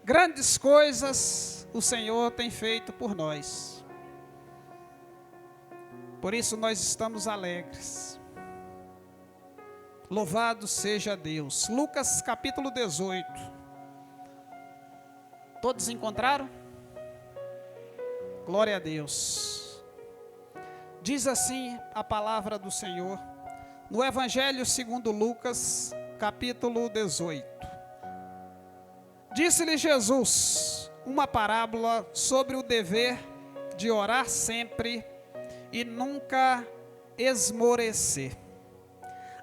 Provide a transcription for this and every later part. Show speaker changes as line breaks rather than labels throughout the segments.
Grandes coisas o Senhor tem feito por nós. Por isso nós estamos alegres. Louvado seja Deus. Lucas capítulo 18. Todos encontraram? Glória a Deus. Diz assim a palavra do Senhor, no Evangelho segundo Lucas, capítulo 18. Disse-lhe Jesus uma parábola sobre o dever de orar sempre e nunca esmorecer.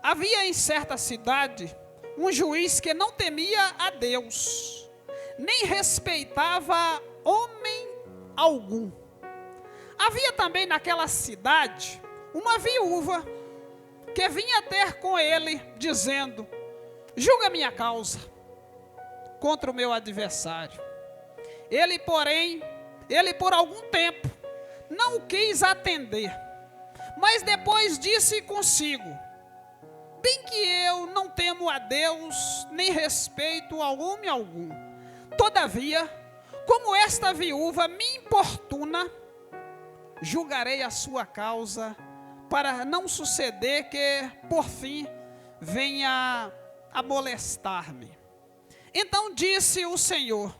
Havia em certa cidade um juiz que não temia a Deus, nem respeitava homem algum. Havia também naquela cidade uma viúva que vinha ter com ele, dizendo: julga minha causa contra o meu adversário. Ele, porém, por algum tempo não o quis atender, mas depois disse consigo: bem que eu não temo a Deus, nem respeito a homem algum. Todavia, como esta viúva me importuna, julgarei a sua causa, para não suceder que, por fim, venha a molestar-me. Então disse o Senhor: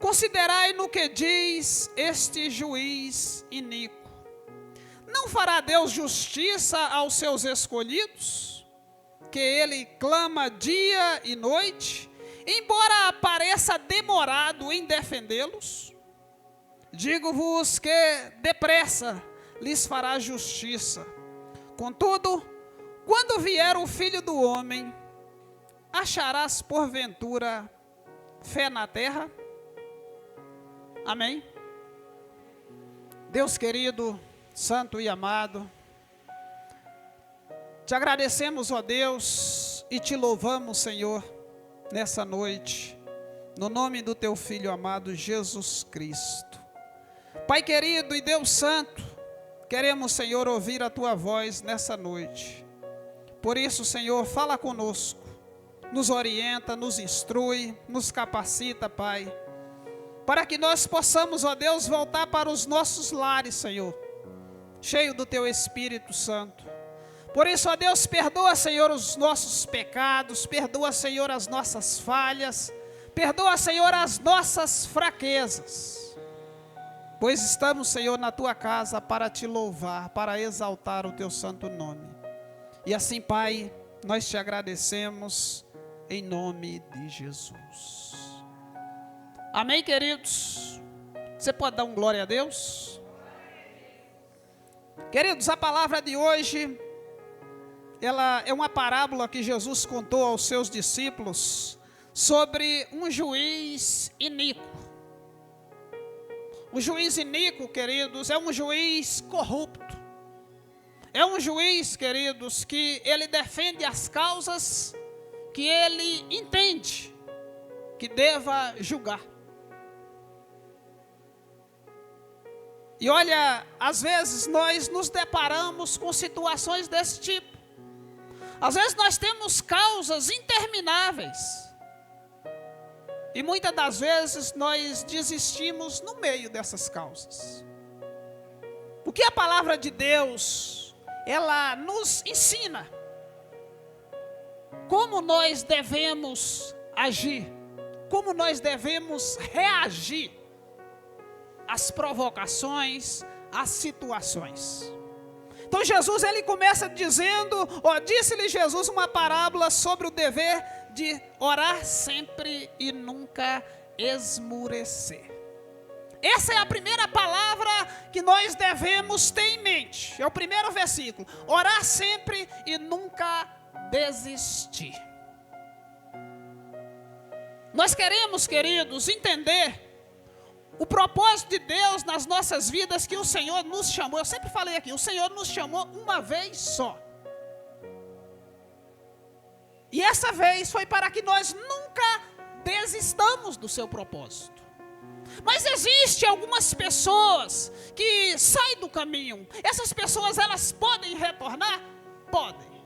considerai no que diz este juiz iníquo. Não fará Deus justiça aos seus escolhidos, que ele clama dia e noite, embora pareça demorado em defendê-los? Digo-vos que depressa lhes fará justiça. Contudo, quando vier o Filho do Homem, acharás porventura fé na terra? Amém? Deus querido, santo e amado, te agradecemos, ó Deus, e te louvamos, Senhor, nessa noite, no nome do teu Filho amado Jesus Cristo. Pai querido e Deus santo, queremos, Senhor, ouvir a tua voz nessa noite. Por isso, Senhor, fala conosco, nos orienta, nos instrui, nos capacita, Pai, para que nós possamos, ó Deus, voltar para os nossos lares, Senhor, cheio do teu Espírito Santo. Por isso, ó Deus, perdoa, Senhor, os nossos pecados, perdoa, Senhor, as nossas falhas, perdoa, Senhor, as nossas fraquezas, pois estamos, Senhor, na tua casa para te louvar, para exaltar o teu santo nome. E assim, Pai, nós te agradecemos em nome de Jesus. Amém, queridos? Você pode dar um glória a Deus? Queridos, a palavra de hoje, ela é uma parábola que Jesus contou aos seus discípulos sobre um juiz iníquo. O juiz iníquo, queridos, é um juiz corrupto. É um juiz, queridos, que ele defende as causas que ele entende que deva julgar. E olha, às vezes nós nos deparamos com situações desse tipo. Às vezes nós temos causas intermináveis. E muitas das vezes nós desistimos no meio dessas causas. Porque a palavra de Deus, ela nos ensina como nós devemos agir, como nós devemos reagir às provocações, às situações. Então Jesus, ele começa dizendo, disse-lhe Jesus uma parábola sobre o dever de orar sempre e nunca esmorecer. Essa é a primeira palavra que nós devemos ter em mente. É o primeiro versículo. Orar sempre e nunca desistir. Nós queremos, queridos, entender o propósito de Deus nas nossas vidas, que o Senhor nos chamou. Eu sempre falei aqui, o Senhor nos chamou uma vez só. E essa vez foi para que nós nunca desistamos do seu propósito. Mas existem algumas pessoas que saem do caminho. Essas pessoas, elas podem retornar? Podem.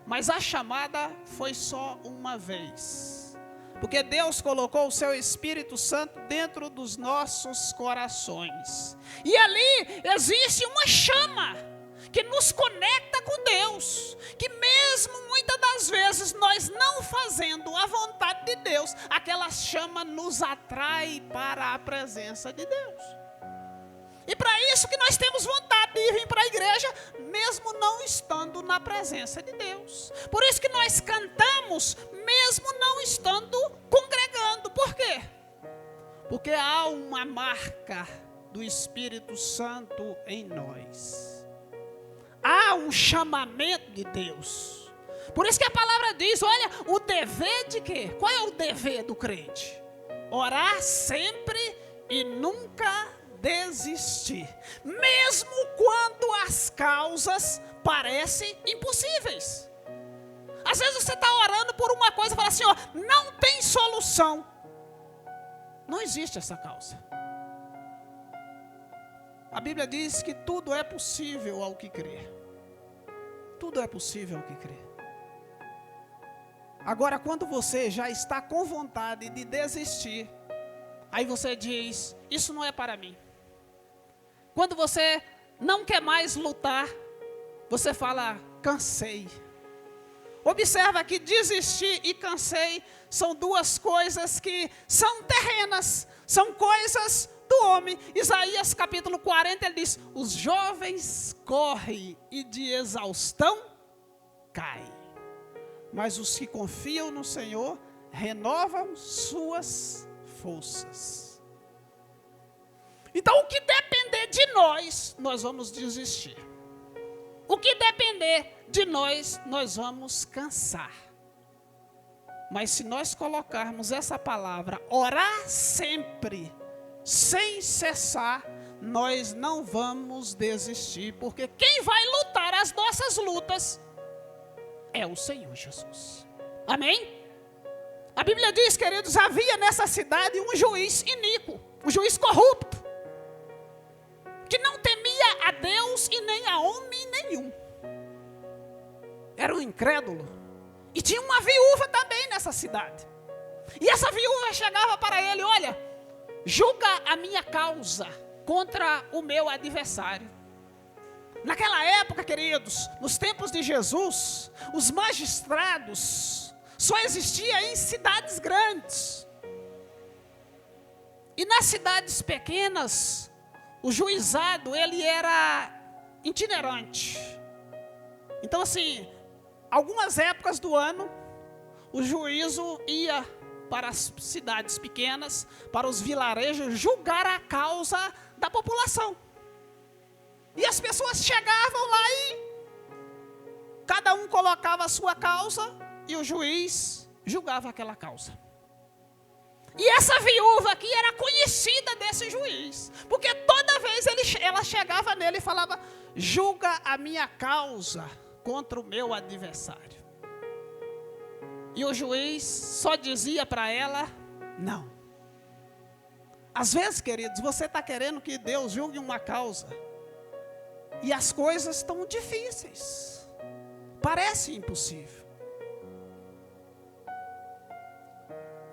Mas a chamada foi só uma vez. Porque Deus colocou o seu Espírito Santo dentro dos nossos corações. E ali existe uma chama que nos conecta com Deus. Que mesmo muitas das vezes nós não fazendo a vontade de Deus, aquela chama nos atrai para a presença de Deus. E para isso que nós temos vontade de vir para a igreja, mesmo não estando na presença de Deus. Por isso que nós cantamos, mesmo não estando congregando. Por quê? Porque há uma marca do Espírito Santo em nós. Há um chamamento de Deus. Por isso que a palavra diz, olha, o dever de quê? Qual é o dever do crente? Orar sempre e nunca desistir, mesmo quando as causas parecem impossíveis. Às vezes você está orando por uma coisa e fala assim, ó, não tem solução. Não existe essa causa. A Bíblia diz que tudo é possível ao que crê. Tudo é possível ao que crê. Agora, quando você já está com vontade de desistir, aí você diz, isso não é para mim. Quando você não quer mais lutar, você fala, cansei. Observa que desistir e cansei são duas coisas que são terrenas, são coisas do homem. Isaías capítulo 40, ele diz, os jovens correm e de exaustão caem. Mas os que confiam no Senhor renovam suas forças. Então, o que depender de nós, nós vamos desistir. O que depender de nós, nós vamos cansar. Mas se nós colocarmos essa palavra, orar sempre, sem cessar, nós não vamos desistir. Porque quem vai lutar as nossas lutas é o Senhor Jesus. Amém? A Bíblia diz, queridos, havia nessa cidade um juiz iníquo, um juiz corrupto, que não temia a Deus e nem a homem nenhum. Era um incrédulo. E tinha uma viúva também nessa cidade. E essa viúva chegava para ele, olha, julga a minha causa contra o meu adversário. Naquela época, queridos, nos tempos de Jesus, os magistrados só existiam em cidades grandes. E nas cidades pequenas, o juizado, ele era itinerante. Então, assim, algumas épocas do ano, o juízo ia para as cidades pequenas, para os vilarejos, julgar a causa da população. E as pessoas chegavam lá e cada um colocava a sua causa e o juiz julgava aquela causa. E essa viúva aqui era conhecida desse juiz, porque toda vez ela chegava nele e falava, julga a minha causa contra o meu adversário. E o juiz só dizia para ela, não. Às vezes, queridos, você está querendo que Deus julgue uma causa, e as coisas estão difíceis, parece impossível.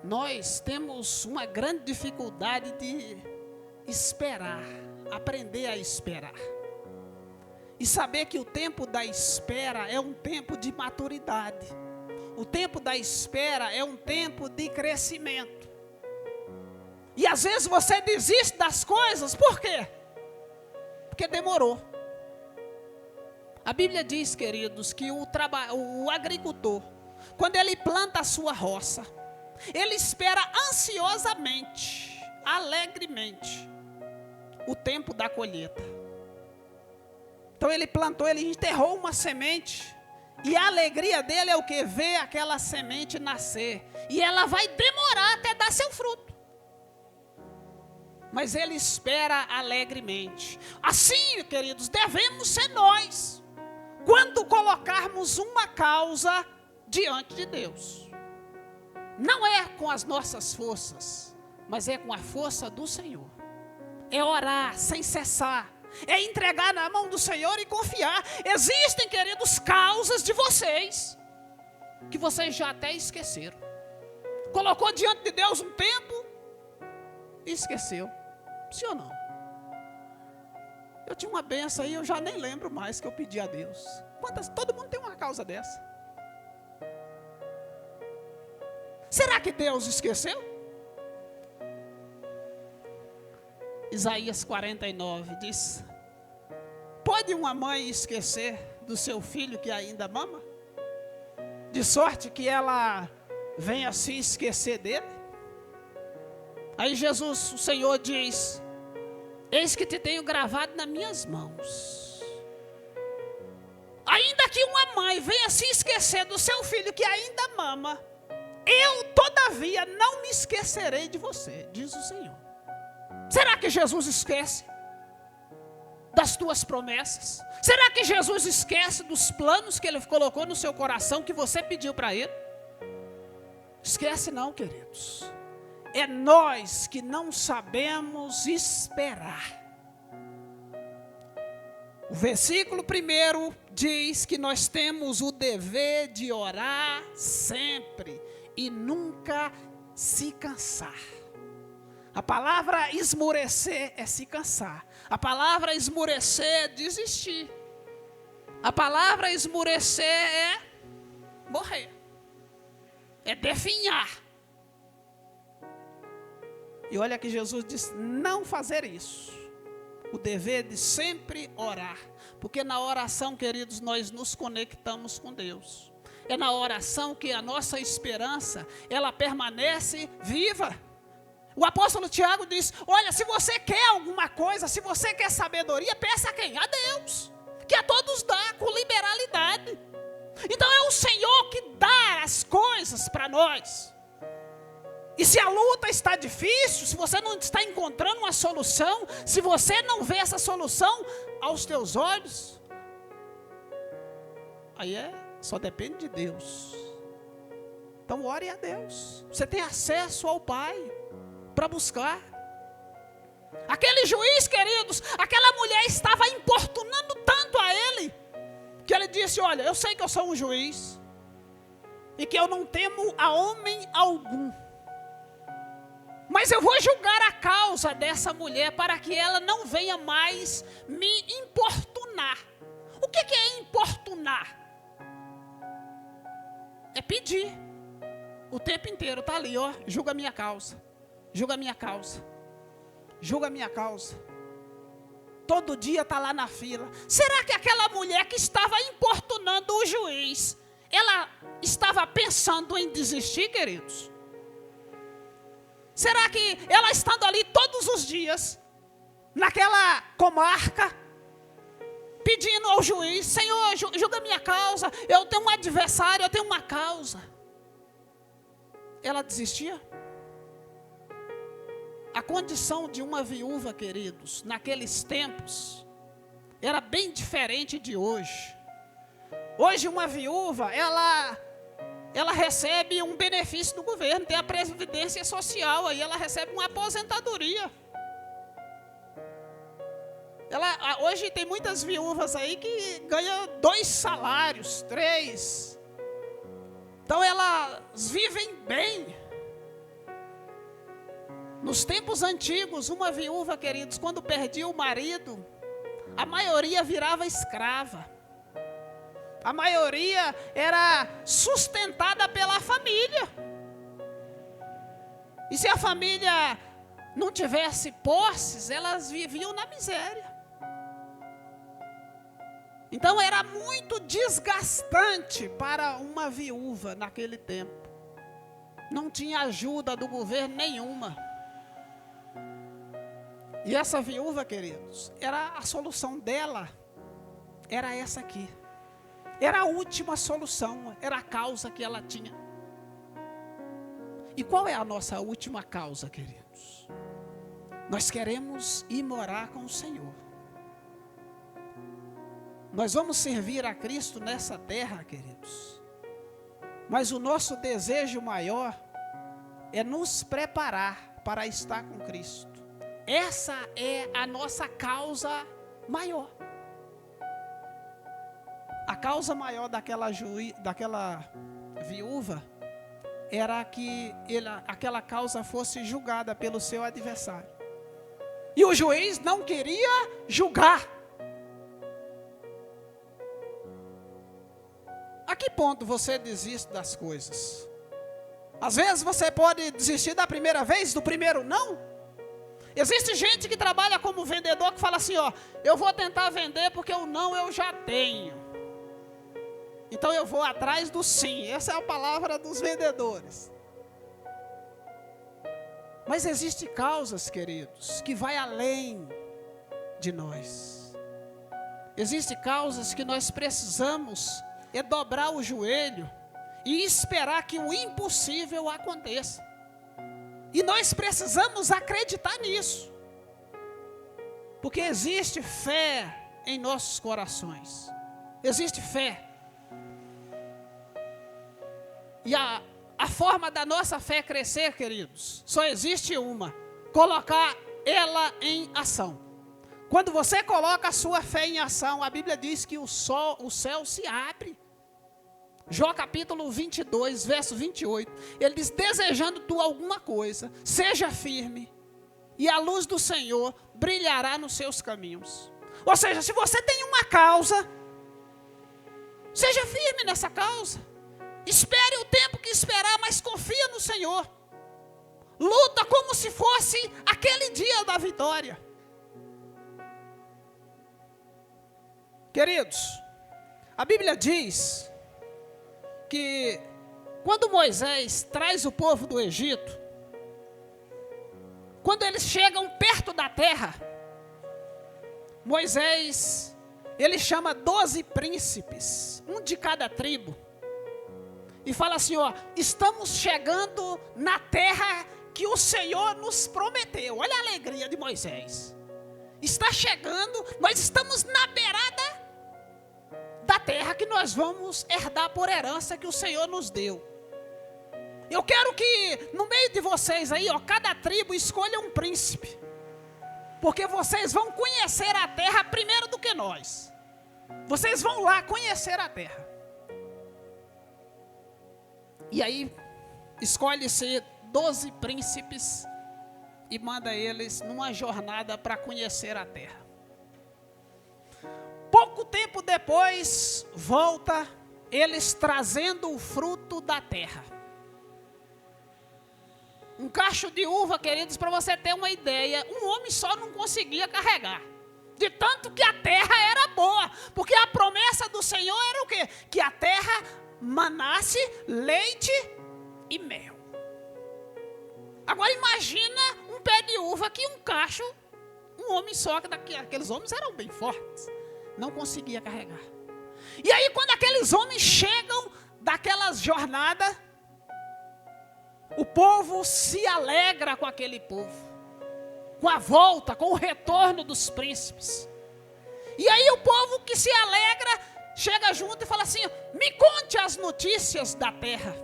Nós temos uma grande dificuldade de esperar, aprender a esperar. E saber que o tempo da espera é um tempo de maturidade. O tempo da espera é um tempo de crescimento. E às vezes você desiste das coisas, por quê? Porque demorou. A Bíblia diz, queridos, que o agricultor, quando ele planta a sua roça, ele espera ansiosamente, alegremente, o tempo da colheita. Então ele plantou, ele enterrou uma semente, e a alegria dele é o que? Ver aquela semente nascer, e ela vai demorar até dar seu fruto. Mas ele espera alegremente. Assim, queridos, devemos ser nós, quando colocarmos uma causa diante de Deus. Não é com as nossas forças, mas é com a força do Senhor. É orar sem cessar, é entregar na mão do Senhor e confiar. Existem, queridos, causas de vocês, que vocês já até esqueceram. colocou diante de Deus um tempo e esqueceu. Sim ou não? Eu tinha uma benção aí, eu já nem lembro mais que eu pedi a Deus. Todo mundo tem uma causa dessa. Será que Deus esqueceu? Isaías 49 diz: pode uma mãe esquecer do seu filho que ainda mama? De sorte que ela venha se esquecer dele? Aí Jesus, o Senhor diz: eis que te tenho gravado nas minhas mãos. Ainda que uma mãe venha se esquecer do seu filho que ainda mama, eu todavia não me esquecerei de você, diz o Senhor. Será que Jesus esquece das tuas promessas? Será que Jesus esquece dos planos que Ele colocou no seu coração, que você pediu para Ele? Esquece não, queridos. É nós que não sabemos esperar. O versículo 1 diz que nós temos o dever de orar sempre e nunca se cansar. A palavra esmorecer é se cansar. A palavra esmorecer é desistir. A palavra esmorecer é morrer. É definhar. E olha que Jesus diz: não fazer isso. O dever de sempre orar. Porque na oração, queridos, nós nos conectamos com Deus. É na oração que a nossa esperança, ela permanece viva. O apóstolo Tiago diz: olha, se você quer alguma coisa, se você quer sabedoria, peça a quem? A Deus, que a todos dá com liberalidade. Então é o Senhor que dá as coisas para nós. E se a luta está difícil, se você não está encontrando uma solução, se você não vê essa solução aos teus olhos, aí só depende de Deus. Então ore a Deus. Você tem acesso ao Pai para buscar. Aquele juiz, queridos, aquela mulher estava importunando tanto a ele, que ele disse: olha, eu sei que eu sou um juiz, e que eu não temo a homem algum, mas eu vou julgar a causa dessa mulher, para que ela não venha mais me importunar. O que é importunar? É pedir. O tempo inteiro está ali, ó, julga a minha causa. Julga a minha causa. Julga a minha causa. Todo dia está lá na fila. Será que aquela mulher que estava importunando o juiz, ela estava pensando em desistir, queridos? Será que ela estando ali todos os dias, naquela comarca, pedindo ao juiz: Senhor, julga a minha causa, eu tenho um adversário, eu tenho uma causa, ela desistia? A condição de uma viúva, queridos, naqueles tempos, era bem diferente de hoje. Hoje uma viúva, ela recebe um benefício do governo, tem a previdência social, aí ela recebe uma aposentadoria. Hoje tem muitas viúvas aí que ganham 2 salários, 3. Então elas vivem bem. Nos tempos antigos, uma viúva, queridos, quando perdia o marido, a maioria virava escrava. A maioria era sustentada pela família. E se a família não tivesse posses, elas viviam na miséria. Então era muito desgastante para uma viúva naquele tempo. Não tinha ajuda do governo nenhuma. E essa viúva, queridos, a solução dela era essa aqui. Era a última solução, era a causa que ela tinha. E qual é a nossa última causa, queridos? Nós queremos ir morar com o Senhor. Nós vamos servir a Cristo nessa terra, queridos. Mas o nosso desejo maior é nos preparar para estar com Cristo. Essa é a nossa causa maior. A causa maior daquela viúva era que aquela causa fosse julgada pelo seu adversário. E o juiz não queria julgar. A que ponto você desiste das coisas? Às vezes você pode desistir da primeira vez, do primeiro não. Existe gente que trabalha como vendedor que fala assim, ó, eu vou tentar vender porque o não eu já tenho. Então eu vou atrás do sim. Essa é a palavra dos vendedores. Mas existem causas, queridos, que vai além de nós. Existem causas que nós precisamos dobrar o joelho e esperar que o impossível aconteça. E nós precisamos acreditar nisso. Porque existe fé em nossos corações. Existe fé. E a forma da nossa fé crescer, queridos, só existe uma: colocar ela em ação. Quando você coloca a sua fé em ação, a Bíblia diz que o céu se abre. Jó capítulo 22, verso 28, ele diz, desejando tu alguma coisa, seja firme, e a luz do Senhor brilhará nos seus caminhos. Ou seja, se você tem uma causa, seja firme nessa causa. Espere o tempo que esperar, mas confia no Senhor. Luta como se fosse aquele dia da vitória. Queridos, a Bíblia diz que quando Moisés traz o povo do Egito, quando eles chegam perto da terra, Moisés, ele chama 12 príncipes, um de cada tribo, e fala assim, ó, estamos chegando na terra que o Senhor nos prometeu. Olha a alegria de Moisés. Está chegando, nós estamos na beirada da terra que nós vamos herdar por herança que o Senhor nos deu. Eu quero que no meio de vocês aí, ó, cada tribo escolha um príncipe. Porque vocês vão conhecer a terra primeiro do que nós. Vocês vão lá conhecer a terra. E aí, escolhe-se 12 príncipes e manda eles numa jornada para conhecer a terra. Pouco tempo depois, volta eles trazendo o fruto da terra. Um cacho de uva, queridos, para você ter uma ideia, um homem só não conseguia carregar. De tanto que a terra era boa, porque a promessa do Senhor era o quê? Que a terra manasse leite e mel. Agora imagina um pé de uva que um cacho, um homem só, que aqueles homens eram bem fortes, não conseguia carregar. E aí quando aqueles homens chegam daquelas jornadas, o povo se alegra com aquele povo, com a volta, com o retorno dos príncipes. E aí o povo que se alegra, chega junto e fala assim, me conte as notícias da terra.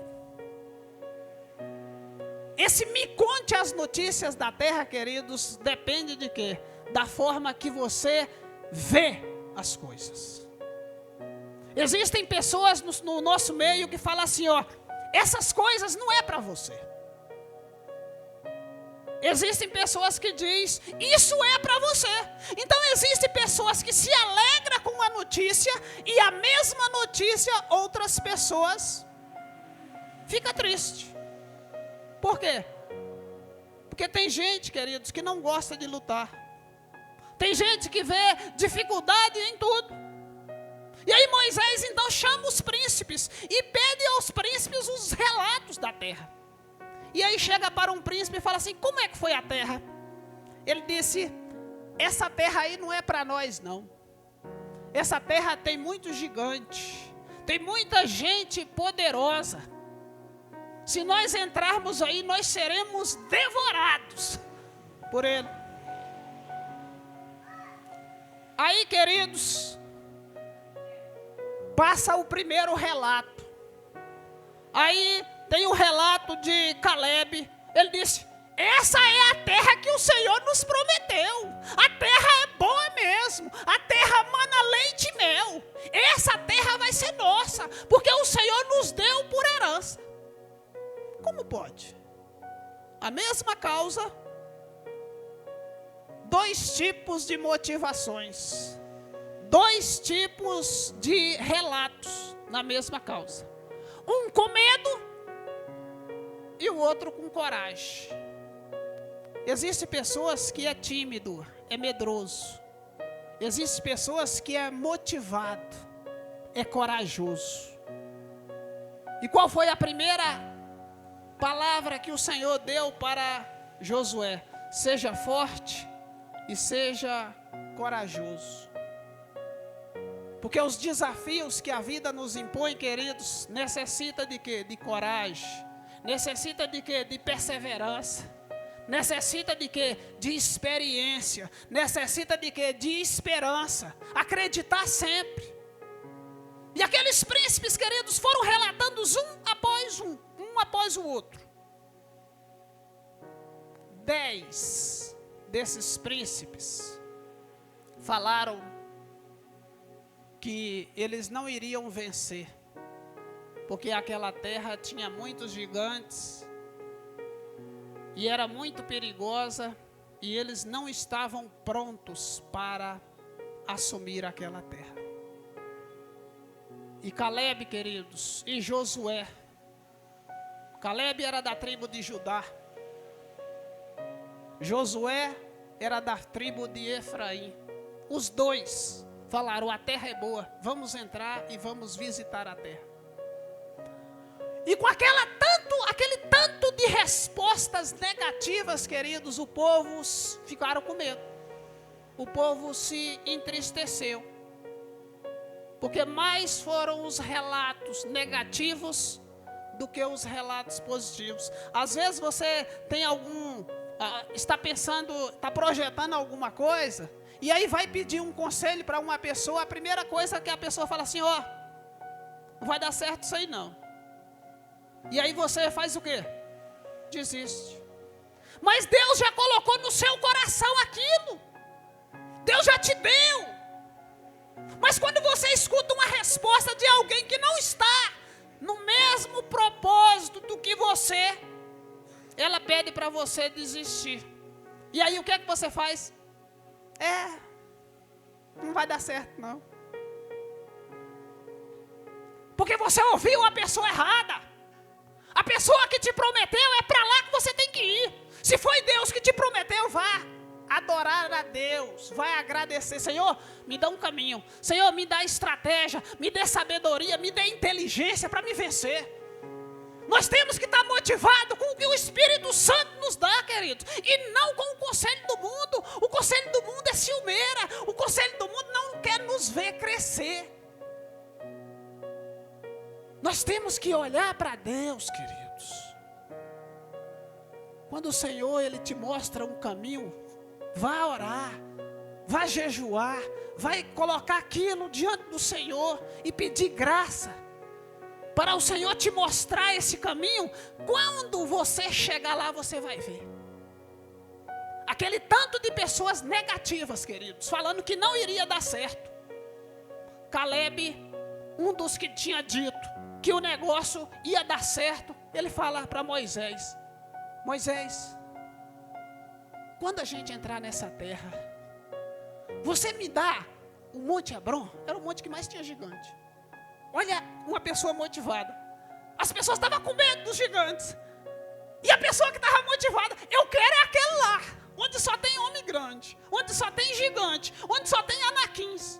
Esse me conte as notícias da terra, queridos, depende de quê? Da forma que você vê as coisas. Existem pessoas no nosso meio que falam assim, ó, essas coisas não é para você. Existem pessoas que dizem, isso é para você. Então existem pessoas que se alegram com a notícia e a mesma notícia outras pessoas ficam tristes. Por quê? Porque tem gente, queridos, que não gosta de lutar. Tem gente que vê dificuldade em tudo. E aí Moisés então chama os príncipes e pede aos príncipes os relatos da terra. E aí chega para um príncipe e fala assim, como é que foi a terra? Ele disse, essa terra aí não é para nós não. Essa terra tem muito gigante, tem muita gente poderosa. Se nós entrarmos aí, nós seremos devorados por ele. Aí, queridos, passa o primeiro relato. Aí tem o relato de Caleb. Ele disse, essa é a terra que o Senhor nos prometeu. A terra é boa mesmo. A terra mana leite e mel. Essa terra vai ser nossa, porque o Senhor nos deu por herança. Como pode? A mesma causa, dois tipos de motivações, dois tipos de relatos na mesma causa. Um com medo e o outro com coragem. Existem pessoas que é tímido, é medroso. Existem pessoas que é motivado, é corajoso. E qual foi a primeira palavra que o Senhor deu para Josué? Seja forte e seja corajoso. Porque os desafios que a vida nos impõe, queridos, necessita de quê? De coragem. Necessita de quê? De perseverança. Necessita de quê? De experiência. Necessita de quê? De esperança. Acreditar sempre. E aqueles príncipes, queridos, foram relatando um após o outro. 10 desses príncipes falaram que eles não iriam vencer, porque aquela terra tinha muitos gigantes, e era muito perigosa, e eles não estavam prontos para assumir aquela terra. E Caleb, queridos, e Josué. Caleb era da tribo de Judá. Josué era da tribo de Efraim. Os dois falaram, a terra é boa, vamos entrar e vamos visitar a terra. E com aquele tanto de respostas negativas, queridos, o povo ficaram com medo. O povo se entristeceu. Porque mais foram os relatos negativos do que os relatos positivos. Às vezes você tem está pensando, está projetando alguma coisa, e aí vai pedir um conselho para uma pessoa, a primeira coisa que a pessoa fala assim, ó, não vai dar certo isso aí não. E aí você faz o quê? Desiste. Mas Deus já colocou no seu coração aquilo. Deus já te deu. Mas quando você escuta uma resposta de alguém que não está no mesmo propósito do que você, ela pede para você desistir. E aí o que é que você faz? Não vai dar certo não. Porque você ouviu a pessoa errada. A pessoa que te prometeu é para lá que você tem que ir. Se foi Deus que te prometeu, vá adorar a Deus, vai agradecer. Senhor, me dá um caminho. Senhor, me dá estratégia, me dê sabedoria, me dê inteligência para me vencer. Nós temos que estar motivados com o que o Espírito Santo nos dá, queridos, e não com o conselho do mundo. O conselho do mundo é ciumeira. O conselho do mundo não quer nos ver crescer. Nós temos que olhar para Deus, queridos. Quando o Senhor, Ele te mostra um caminho, vá orar, vá jejuar, vai colocar aquilo diante do Senhor e pedir graça, para o Senhor te mostrar esse caminho. Quando você chegar lá, você vai ver. Aquele tanto de pessoas negativas, queridos, falando que não iria dar certo. Caleb, um dos que tinha dito que o negócio ia dar certo, ele fala para Moisés, Moisés, quando a gente entrar nessa terra, você me dá o Monte Hebron? Era o monte que mais tinha gigante. Olha, uma pessoa motivada. As pessoas estavam com medo dos gigantes. E a pessoa que estava motivada, eu quero é aquele lá, onde só tem homem grande, onde só tem gigante, onde só tem anaquins.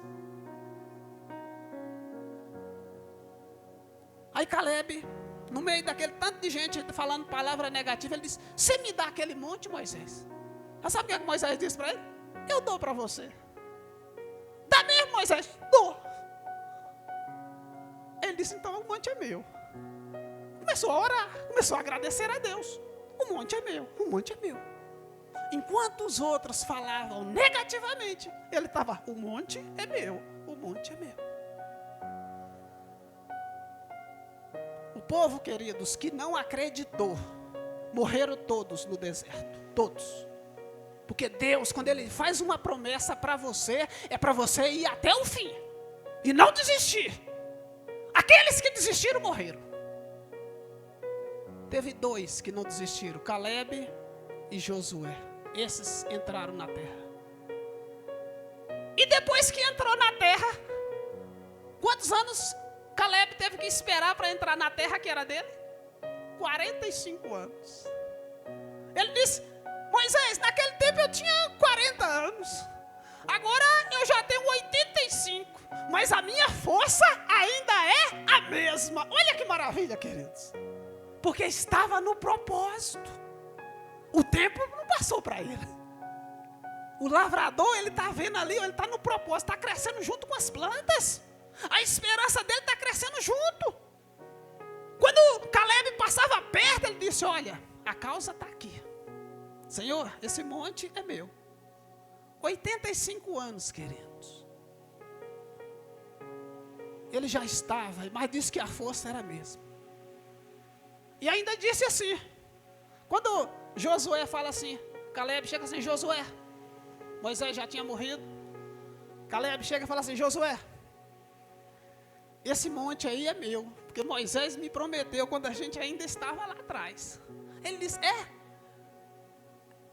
Aí Caleb, no meio daquele tanto de gente falando palavra negativa, ele disse, você me dá aquele monte, Moisés? Mas sabe o que Moisés disse para ele? Eu dou para você. Dá mesmo, Moisés? Dou. Ele disse, então o monte é meu. Começou a orar, começou a agradecer a Deus. O monte é meu, o monte é meu. Enquanto os outros falavam negativamente, ele estava, o monte é meu, o monte é meu. O povo, queridos, que não acreditou, morreram todos no deserto, todos. Porque Deus, quando Ele faz uma promessa para você, é para você ir até o fim e não desistir. Aqueles que desistiram morreram. teve dois que não desistiram, Caleb e Josué. Esses entraram na terra. E depois que entrou na terra, quantos anos Caleb teve que esperar para entrar na terra que era dele? 45 anos. Ele disse: Moisés, naquele tempo eu tinha 40 anos. Agora eu já tenho 85. Mas a minha força ainda é a mesma. Olha que maravilha, queridos. Porque estava no propósito. O tempo não passou para ele. O lavrador, ele está vendo ali, ele está no propósito, está crescendo junto com as plantas. A esperança dele está crescendo junto. Quando Caleb passava perto, ele disse: olha, a causa está aqui. Senhor, esse monte é meu. 85 anos, queridos. Ele já estava, mas disse que a força era a mesma. E ainda disse assim, quando Josué fala assim, Caleb chega assim: Josué, Moisés já tinha morrido. Caleb chega e fala assim: Josué, esse monte aí é meu, porque Moisés me prometeu quando a gente ainda estava lá atrás. Ele disse: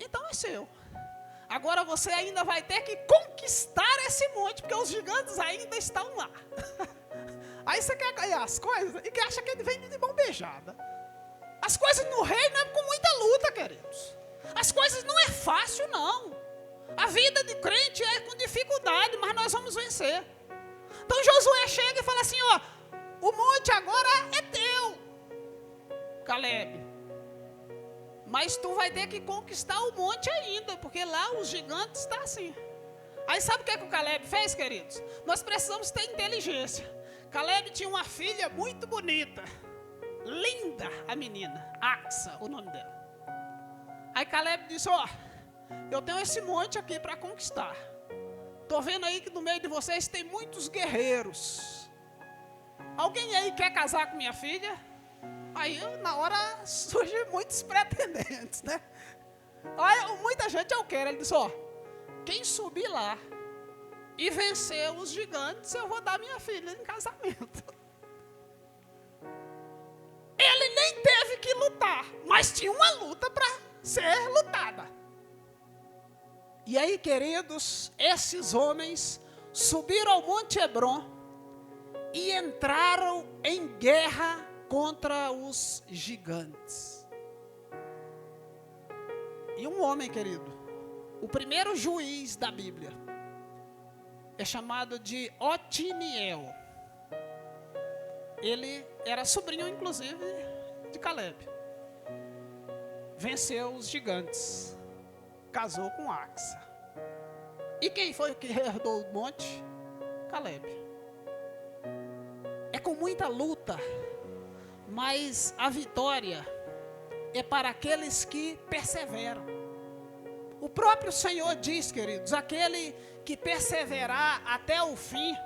então é seu. Agora você ainda vai ter que conquistar esse monte, porque os gigantes ainda estão lá. Aí você quer ganhar as coisas e que acha que ele vem de mão beijada. As coisas no reino é com muita luta, queridos. As coisas não é fácil, não. A vida de crente é com dificuldade, mas nós vamos vencer. Então Josué chega e fala assim: ó, o monte agora é teu, Caleb. Mas tu vai ter que conquistar o monte ainda, porque lá os gigantes estão assim. Aí sabe o que o Caleb fez, queridos? Nós precisamos ter inteligência. Caleb tinha uma filha muito bonita, linda a menina, Axa, o nome dela. Aí Caleb disse: ó, eu tenho esse monte aqui para conquistar. Estou vendo aí que no meio de vocês tem muitos guerreiros. Alguém aí quer casar com minha filha? Aí na hora surgem muitos pretendentes, né? Aí muita gente eu quero. Ele disse: ó, quem subir lá e vencer os gigantes, eu vou dar minha filha em casamento. Ele nem teve que lutar, mas tinha uma luta para ser lutada. E aí, queridos, esses homens subiram ao Monte Hebron e entraram em guerra contra os gigantes. E um homem, querido, o primeiro juiz da Bíblia, é chamado de Otiniel. Ele era sobrinho, inclusive, de Caleb. Venceu os gigantes. Casou com Axa. E quem foi que herdou o monte? Caleb. É com muita luta, mas a vitória é para aqueles que perseveram. O próprio Senhor diz, queridos: aquele que perseverar até o fim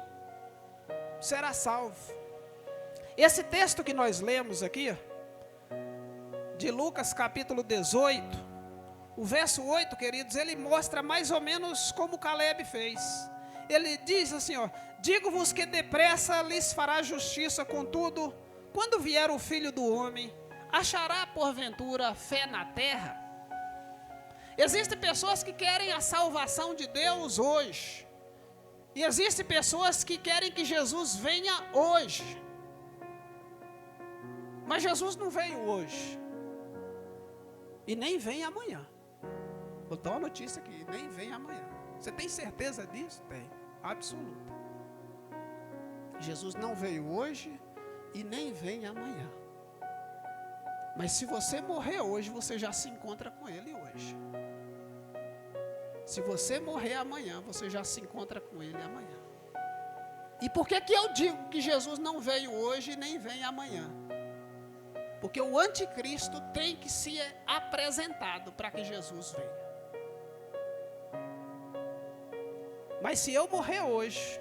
será salvo. Esse texto que nós lemos aqui, de Lucas capítulo 18, o verso 8, queridos, ele mostra mais ou menos como Caleb fez. Ele diz assim, ó: digo-vos que depressa lhes fará justiça, contudo, quando vier o Filho do Homem, achará porventura fé na terra? Existem pessoas que querem a salvação de Deus hoje. E existem pessoas que querem que Jesus venha hoje. Mas Jesus não veio hoje. E nem vem amanhã. Vou dar uma notícia aqui: nem vem amanhã. Você tem certeza disso? Tem, absoluta. Jesus não veio hoje e nem vem amanhã. Mas se você morrer hoje, você já se encontra com Ele hoje. Se você morrer amanhã, você já se encontra com Ele amanhã. E por que que eu digo que Jesus não veio hoje e nem vem amanhã? Porque o anticristo tem que ser apresentado para que Jesus venha. Mas se eu morrer hoje,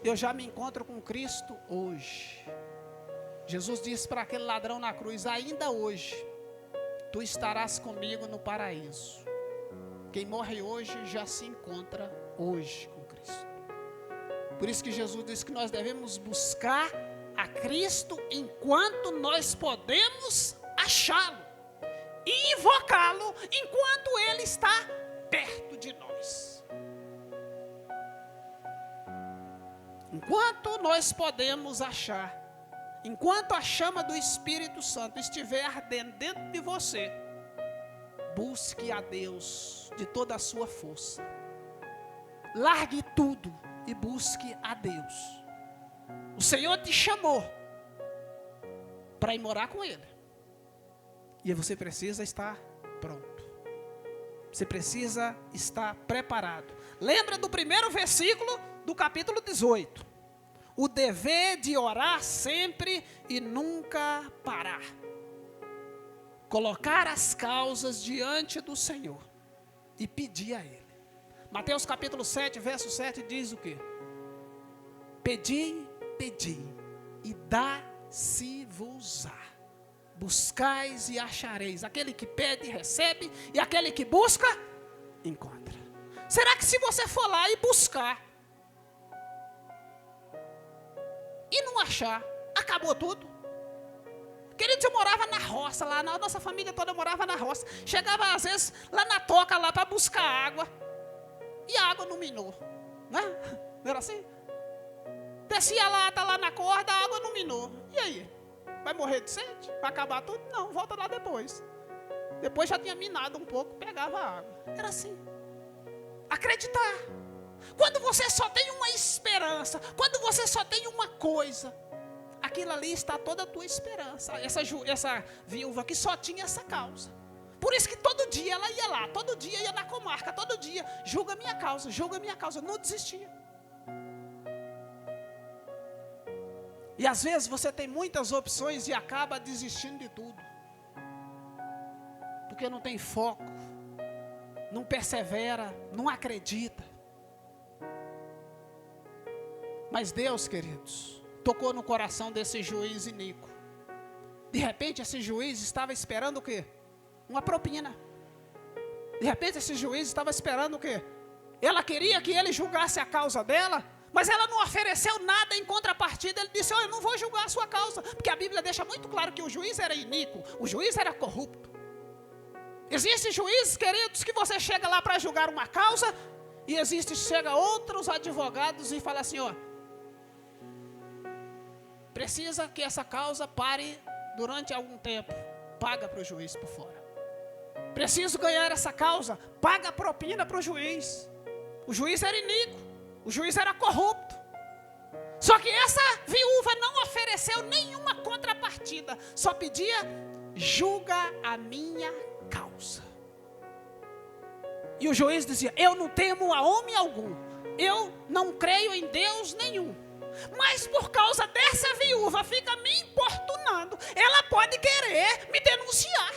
eu já me encontro com Cristo hoje. Jesus disse para aquele ladrão na cruz: ainda hoje, tu estarás comigo no paraíso. Quem morre hoje já se encontra hoje com Cristo. Por isso que Jesus disse que nós devemos buscar a Cristo enquanto nós podemos achá-lo e invocá-lo enquanto Ele está perto de nós. Enquanto nós podemos achar, enquanto a chama do Espírito Santo estiver ardendo dentro de você, busque a Deus de toda a sua força. Largue tudo e busque a Deus. O Senhor te chamou para ir morar com Ele. E você precisa estar pronto. Você precisa estar preparado. Lembra do primeiro versículo do capítulo 18. O dever de orar sempre e nunca parar. Colocar as causas diante do Senhor e pedir a Ele. Mateus capítulo 7, verso 7 diz o quê? Pedi, pedi, e dá-se-vos-á. Buscais e achareis. Aquele que pede, recebe, e aquele que busca, encontra. Será que se você for lá e buscar, e não achar, acabou tudo? Queridos, eu morava na roça, lá, a nossa família toda morava na roça. Chegava às vezes lá na toca, lá para buscar água, e a água não minou, né? Não era assim? Descia lá, tá lá na corda, a água não minou. E aí? Vai morrer de sede? Vai acabar tudo? Não, volta lá depois. Depois já tinha minado um pouco, pegava a água. Era assim. Acreditar. Quando você só tem uma esperança, quando você só tem uma coisa, aquilo ali está toda a tua esperança. Essa viúva que só tinha essa causa. Por isso que todo dia ela ia lá, todo dia ia na comarca, todo dia, julga a minha causa, não desistia. E às vezes você tem muitas opções e acaba desistindo de tudo. Porque não tem foco, não persevera, não acredita. Mas Deus, queridos, tocou no coração desse juiz iníquo. De repente esse juiz estava esperando o quê? Uma propina. De repente esse juiz estava esperando o quê? Ela queria que ele julgasse a causa dela, mas ela não ofereceu nada em contrapartida. Ele disse, eu não vou julgar a sua causa. Porque a Bíblia deixa muito claro que o juiz era iníquo, o juiz era corrupto. Existem juízes, queridos, que você chega lá para julgar uma causa, e chega outros advogados e fala assim, precisa que essa causa pare durante algum tempo. Paga para o juiz por fora. Preciso ganhar essa causa. Paga a propina para o juiz. O juiz era iníquo. O juiz era corrupto. Só que essa viúva não ofereceu nenhuma contrapartida. Só pedia, julga a minha causa. E o juiz dizia, eu não temo a homem algum. Eu não creio em Deus nenhum. Mas por causa dessa viúva fica me importunando. Ela pode querer me denunciar.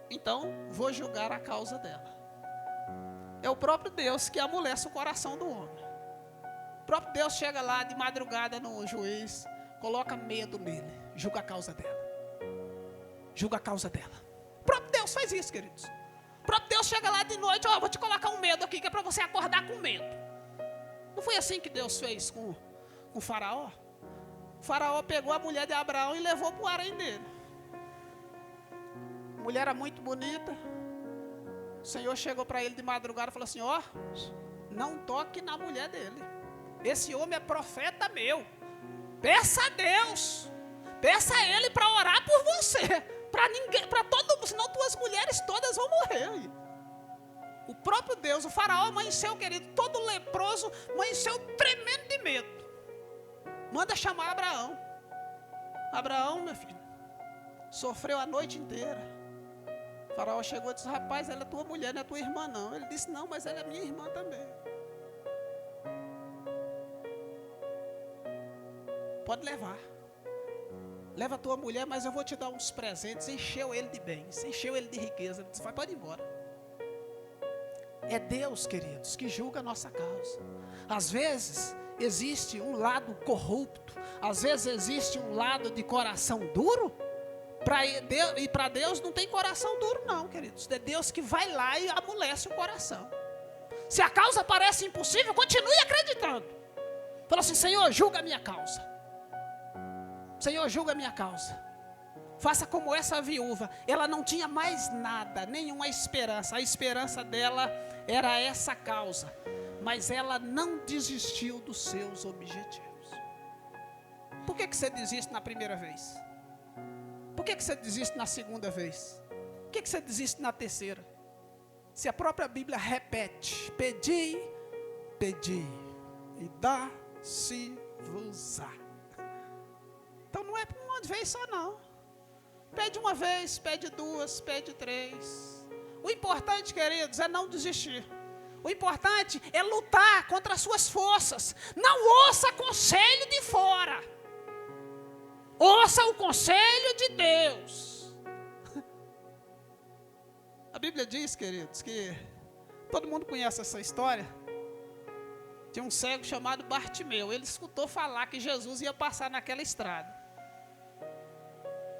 Então, vou julgar a causa dela. É o próprio Deus que amolece o coração do homem. O próprio Deus chega lá de madrugada no juiz, coloca medo nele, julga a causa dela. Julga a causa dela. O próprio Deus faz isso, queridos. O próprio Deus chega lá de noite, vou te colocar um medo aqui, que é para você acordar com medo. Não foi assim que Deus fez com o faraó? O faraó pegou a mulher de Abraão e levou para o harém dele. A mulher era muito bonita. O Senhor chegou para ele de madrugada e falou assim, não toque na mulher dele. Esse homem é profeta meu. Peça a Deus. Peça a Ele para orar por você. Para ninguém, para todo mundo, senão tuas mulheres todas vão morrer. O próprio Deus, o faraó amanheceu, querido, todo leproso, amanheceu tremendo de medo. Manda chamar Abraão. Abraão, meu filho, sofreu a noite inteira. O faraó chegou e disse, rapaz, ela é tua mulher, não é tua irmã não. Ele disse, não, mas ela é minha irmã também. Pode levar. Leva a tua mulher, mas eu vou te dar uns presentes. Encheu ele de bens, encheu ele de riqueza. Ele disse, vai, pode ir embora. É Deus, queridos, que julga a nossa causa. Às vezes existe um lado corrupto, às vezes existe um lado de coração duro. E para Deus não tem coração duro não, queridos. É Deus que vai lá e amolece o coração. Se a causa parece impossível, continue acreditando. Falou assim: Senhor, julga a minha causa. Senhor, julga a minha causa. Faça como essa viúva. Ela não tinha mais nada, nenhuma esperança. A esperança dela era essa causa. Mas ela não desistiu dos seus objetivos. Por que você desiste na primeira vez? Por que você desiste na segunda vez? Por que você desiste na terceira? Se a própria Bíblia repete: pedi, pedi, e dá-se-vos-á. Então não é uma vez só não. Pede uma vez, pede duas, pede três. O importante, queridos, é não desistir. O importante é lutar contra as suas forças. Não ouça conselho de fora. Ouça o conselho de Deus. A Bíblia diz, queridos, que todo mundo conhece essa história. Tinha um cego chamado Bartimeu. Ele escutou falar que Jesus ia passar naquela estrada.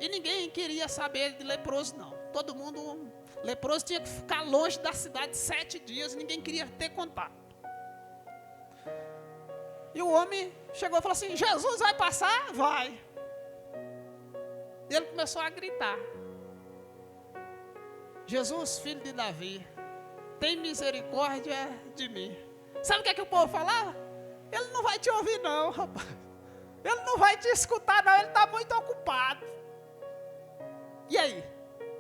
E ninguém queria saber de leproso, não. Todo mundo, leproso tinha que ficar longe da cidade 7 dias. E ninguém queria ter contato. E o homem chegou e falou assim: Jesus vai passar? Vai. E ele começou a gritar: Jesus, filho de Davi, tem misericórdia de mim. Sabe o que é que o povo falava? Ele não vai te ouvir não, rapaz. Ele não vai te escutar não, ele está muito ocupado. E aí?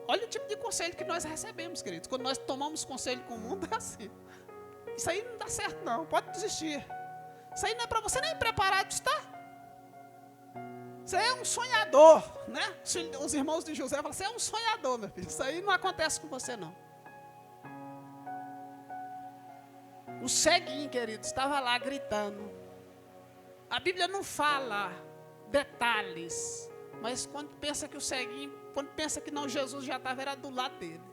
Olha o tipo de conselho que nós recebemos, queridos. Quando nós tomamos conselho com o mundo, é assim. Isso aí não dá certo não, pode desistir. Isso aí não é para você nem preparado está. Você é um sonhador, né? Os irmãos de José falam: você é um sonhador, meu filho. Isso aí não acontece com você não. O ceguinho, querido, estava lá gritando. A Bíblia não fala detalhes, mas quando pensa que o ceguinho, quando pensa que não, Jesus já estava, era do lado dele.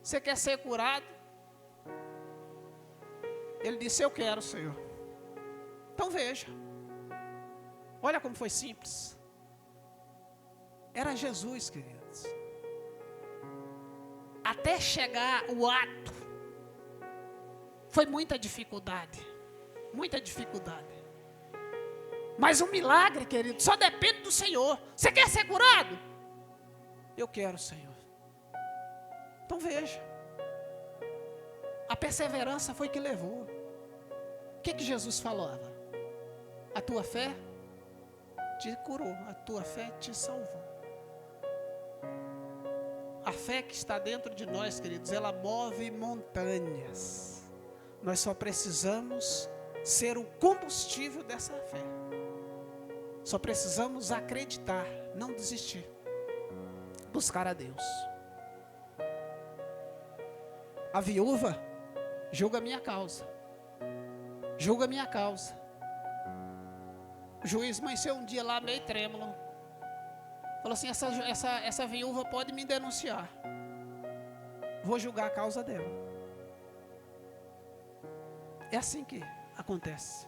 Você quer ser curado? Ele disse: eu quero, Senhor. Então veja. Olha como foi simples. Era Jesus, queridos. Até chegar o ato, foi muita dificuldade. Muita dificuldade. Mas o milagre, querido, só depende do Senhor. Você quer ser curado? Eu quero, Senhor. Então veja. A perseverança foi que levou. O que Jesus falava? A tua fé te curou, a tua fé te salvou. A fé que está dentro de nós, queridos, ela move montanhas. Nós só precisamos ser o combustível dessa fé. Só precisamos acreditar, não desistir. Buscar a Deus. A viúva julga a minha causa. Julga a minha causa. O juiz amanheceu um dia lá meio trêmulo. Falou assim: essa viúva pode me denunciar. Vou julgar a causa dela. É assim que acontece.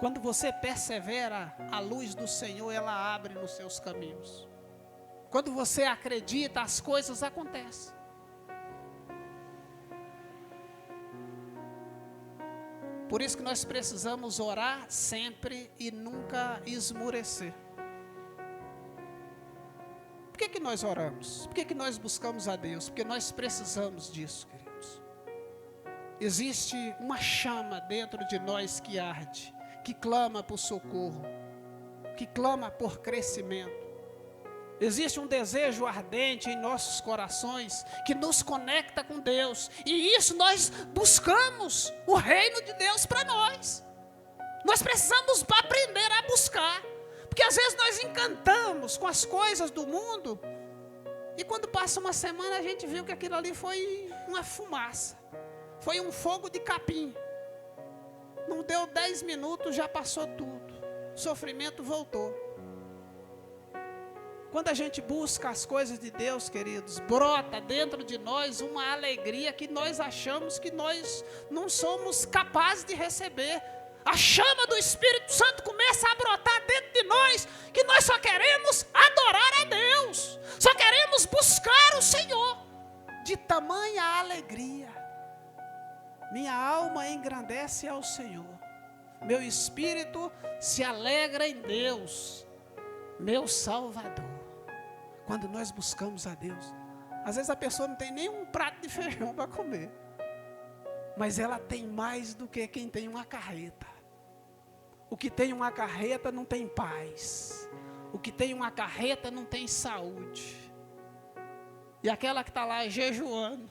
Quando você persevera, a luz do Senhor, ela abre nos seus caminhos. Quando você acredita, as coisas acontecem. Por isso que nós precisamos orar sempre e nunca esmorecer. Por que nós oramos? Por que nós buscamos a Deus? Porque nós precisamos disso, queridos. Existe uma chama dentro de nós que arde, que clama por socorro, que clama por crescimento. Existe um desejo ardente em nossos corações que nos conecta com Deus. E isso nós buscamos o reino de Deus para nós. Nós precisamos aprender a buscar. Porque às vezes nós encantamos com as coisas do mundo. E quando passa uma semana a gente viu que aquilo ali foi uma fumaça. Foi um fogo de capim. Não deu 10 minutos, já passou tudo. O sofrimento voltou. Quando a gente busca as coisas de Deus, queridos, brota dentro de nós uma alegria que nós achamos que nós não somos capazes de receber. A chama do Espírito Santo começa a brotar dentro de nós, que nós só queremos adorar a Deus, só queremos buscar o Senhor. De tamanha alegria, minha alma engrandece ao Senhor. meu espírito se alegra em Deus, meu Salvador. Quando nós buscamos a Deus, às vezes a pessoa não tem nem um prato de feijão para comer, mas ela tem mais do que quem tem uma carreta. O que tem uma carreta não tem paz. O que tem uma carreta não tem saúde. E aquela que está lá jejuando,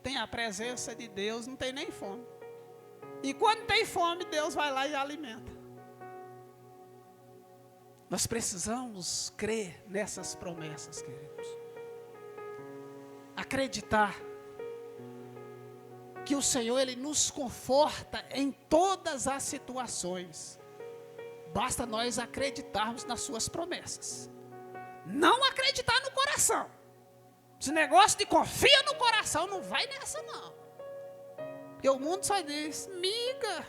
tem a presença de Deus, não tem nem fome. E quando tem fome, Deus vai lá e alimenta. Nós precisamos crer nessas promessas, queridos. Acreditar que o Senhor, Ele nos conforta em todas as situações. Basta nós acreditarmos nas suas promessas. Não acreditar no coração. Esse negócio de confia no coração, não vai nessa não. Porque o mundo só diz, miga,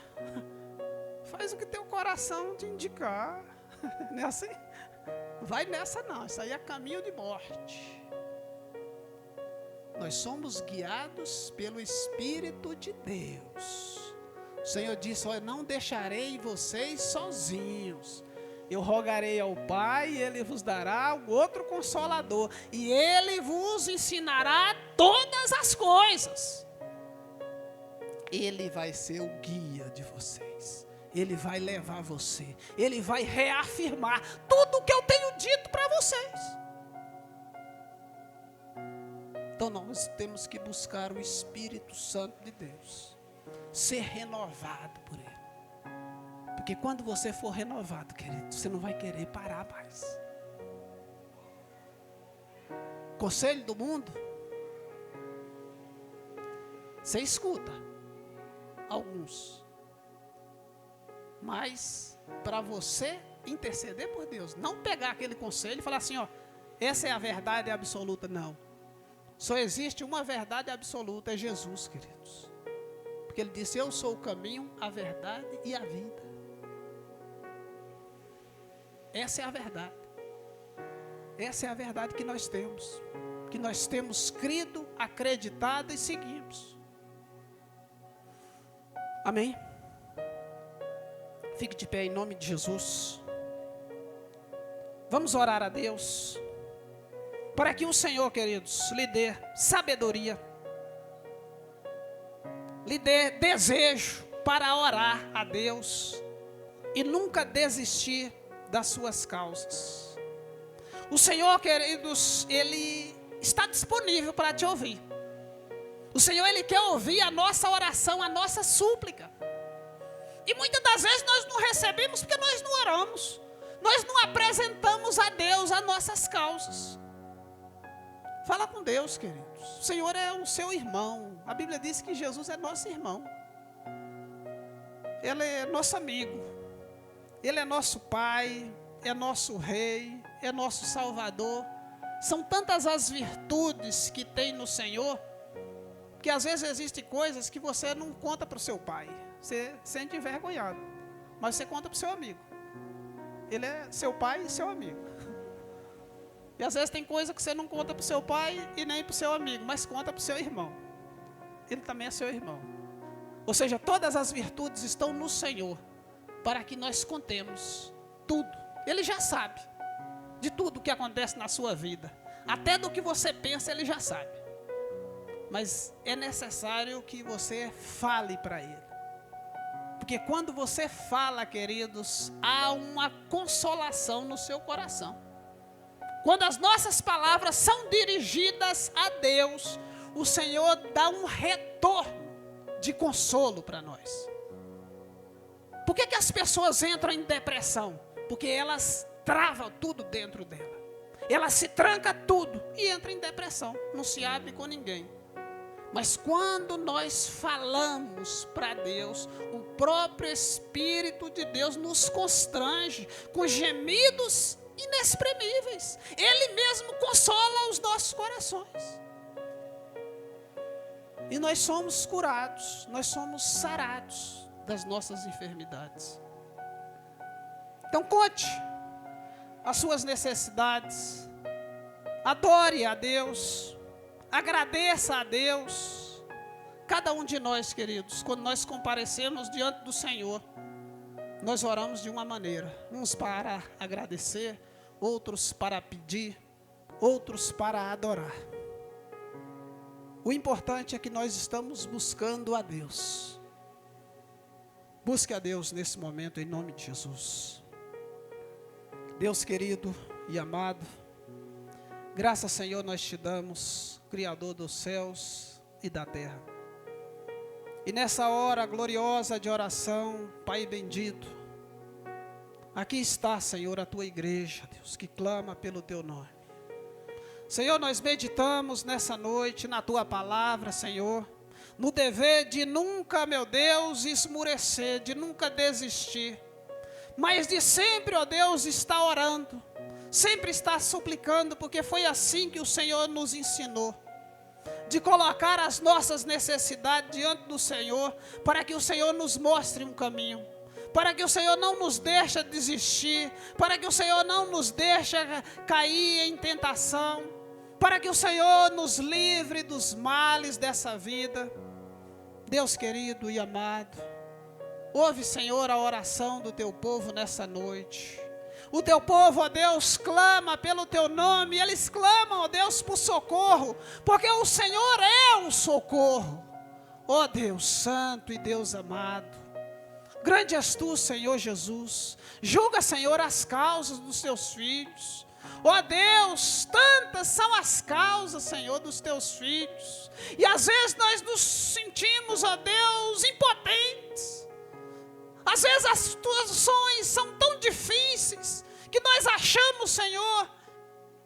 faz o que teu coração te indicar. Não é assim? Vai nessa não, isso aí é caminho de morte. Nós somos guiados pelo Espírito de Deus. O Senhor disse, olha, não deixarei vocês sozinhos. Eu rogarei ao Pai, e Ele vos dará o outro Consolador. E Ele vos ensinará todas as coisas. Ele vai ser o guia de vocês. Ele vai levar você. Ele vai reafirmar tudo o que eu tenho dito para vocês. Então nós temos que buscar o Espírito Santo de Deus. Ser renovado por Ele. Porque quando você for renovado, querido, você não vai querer parar mais. Conselho do mundo. Você escuta alguns. Mas para você interceder por Deus, não pegar aquele conselho e falar assim, ó, essa é a verdade absoluta, não. Só existe uma verdade absoluta, é Jesus, queridos. Porque Ele disse, eu sou o caminho, a verdade e a vida. Essa é a verdade. Essa é a verdade que nós temos. Que nós temos crido, acreditado e seguimos. Amém? Fique de pé em nome de Jesus. Vamos orar a Deus. Para que o Senhor, queridos, lhe dê sabedoria. Lhe dê desejo para orar a Deus. E nunca desistir das suas causas. O Senhor, queridos, Ele está disponível para te ouvir. O Senhor, Ele quer ouvir a nossa oração, a nossa súplica. E muitas das vezes nós não recebemos porque nós não oramos. Nós não apresentamos a Deus as nossas causas. Fala com Deus, queridos. O Senhor é o seu irmão. A Bíblia diz que Jesus é nosso irmão. Ele é nosso amigo. Ele é nosso Pai, é nosso Rei, é nosso Salvador. São tantas as virtudes que tem no Senhor, que às vezes existem coisas que você não conta para o seu pai. Você sente envergonhado, mas você conta para o seu amigo. Ele é seu pai e seu amigo. E às vezes tem coisa que você não conta para o seu pai e nem para o seu amigo, mas conta para o seu irmão. Ele também é seu irmão. Ou seja, todas as virtudes estão no Senhor, para que nós contemos tudo. Ele já sabe de tudo o que acontece na sua vida. Até do que você pensa, Ele já sabe. Mas é necessário que você fale para Ele. Porque quando você fala, queridos, há uma consolação no seu coração. Quando as nossas palavras são dirigidas a Deus, o Senhor dá um retorno de consolo para nós. Por que as pessoas entram em depressão? Porque elas travam tudo dentro dela. Ela se tranca tudo e entra em depressão. Não se abre com ninguém. Mas quando nós falamos para Deus, o próprio Espírito de Deus nos constrange com gemidos inexprimíveis. Ele mesmo consola os nossos corações. E nós somos curados, nós somos sarados das nossas enfermidades. Então conte as suas necessidades, adore a Deus, agradeça a Deus. Cada um de nós, queridos, quando nós comparecemos diante do Senhor, nós oramos de uma maneira, uns para agradecer, outros para pedir, outros para adorar. O importante é que nós estamos buscando a Deus. Busque a Deus nesse momento, em nome de Jesus. Deus querido e amado, graças, Senhor, nós te damos, Criador dos céus e da terra. E nessa hora gloriosa de oração, Pai bendito, aqui está, Senhor, a tua igreja, Deus, que clama pelo teu nome. Senhor, nós meditamos nessa noite na tua palavra, Senhor, no dever de nunca, meu Deus, esmurecer, de nunca desistir, mas de sempre, ó Deus, estar orando, sempre estar suplicando, porque foi assim que o Senhor nos ensinou, de colocar as nossas necessidades diante do Senhor, para que o Senhor nos mostre um caminho, para que o Senhor não nos deixe desistir, para que o Senhor não nos deixe cair em tentação, para que o Senhor nos livre dos males dessa vida. Deus querido e amado, ouve, Senhor, a oração do teu povo nessa noite. O teu povo, ó Deus, clama pelo teu nome, eles clamam, ó Deus, por socorro, porque o Senhor é o socorro. Ó Deus santo e Deus amado, grande és tu, Senhor Jesus, julga, Senhor, as causas dos teus filhos. Ó Deus, tantas são as causas, Senhor, dos teus filhos, e às vezes nós nos sentimos, ó Deus, impotentes. Às vezes as situações são tão difíceis, que nós achamos, Senhor,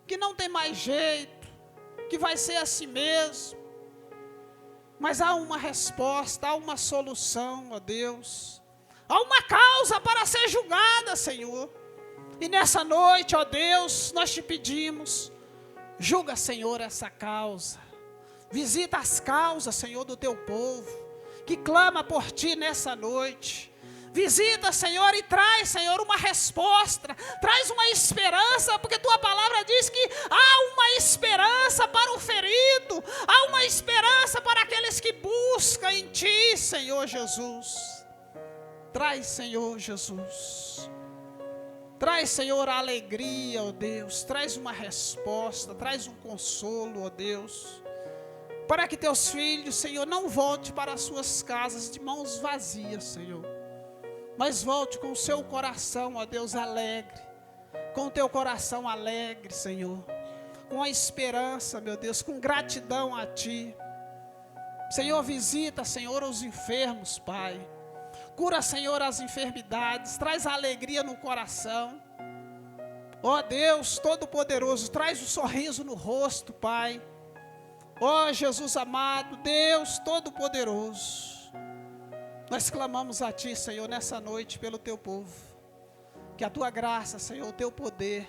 que não tem mais jeito, que vai ser assim mesmo. Mas há uma resposta, há uma solução, ó Deus. Há uma causa para ser julgada, Senhor. E nessa noite, ó Deus, nós te pedimos, julga, Senhor, essa causa. Visita as causas, Senhor, do teu povo, que clama por ti nessa noite. Visita, Senhor, e traz, Senhor, uma resposta, traz uma esperança, porque tua palavra diz que há uma esperança para o ferido, há uma esperança para aqueles que buscam em ti, Senhor Jesus. Traz, Senhor Jesus. Traz, Senhor, a alegria, ó Deus, traz uma resposta, traz um consolo, ó Deus, para que teus filhos, Senhor, não volte para as suas casas de mãos vazias, Senhor, mas volte com o seu coração, ó Deus, alegre, com o teu coração alegre, Senhor, com a esperança, meu Deus, com gratidão a Ti. Senhor, visita, Senhor, os enfermos, Pai. Cura, Senhor, as enfermidades, traz a alegria no coração. Ó Deus Todo-Poderoso, traz o sorriso no rosto, Pai. Ó Jesus amado, Deus Todo-Poderoso, nós clamamos a Ti, Senhor, nessa noite pelo Teu povo. Que a Tua graça, Senhor, o Teu poder,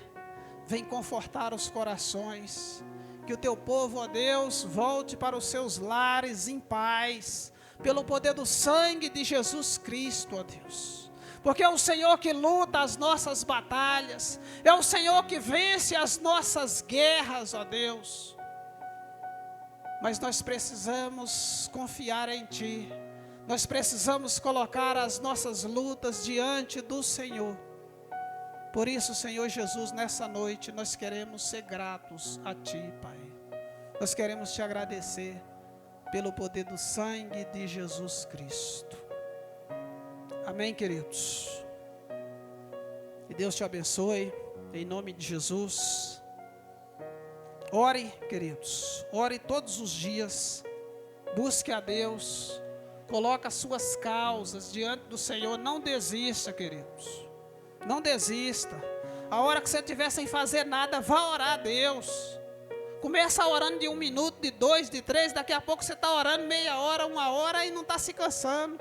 venha confortar os corações. Que o Teu povo, ó Deus, volte para os seus lares em paz, pelo poder do sangue de Jesus Cristo, ó Deus. Porque é o Senhor que luta as nossas batalhas, é o Senhor que vence as nossas guerras, ó Deus. Mas nós precisamos confiar em Ti, nós precisamos colocar as nossas lutas diante do Senhor. Por isso, Senhor Jesus, nessa noite nós queremos ser gratos a Ti, Pai. Nós queremos Te agradecer pelo poder do sangue de Jesus Cristo. Amém, queridos? Que Deus te abençoe, em nome de Jesus. Ore, queridos, ore todos os dias, busque a Deus, coloque as suas causas diante do Senhor, não desista, queridos, não desista. A hora que você estiver sem fazer nada, vá orar a Deus. Começa orando de 1 minuto, de 2, de 3, daqui a pouco você está orando meia hora, 1 hora e não está se cansando.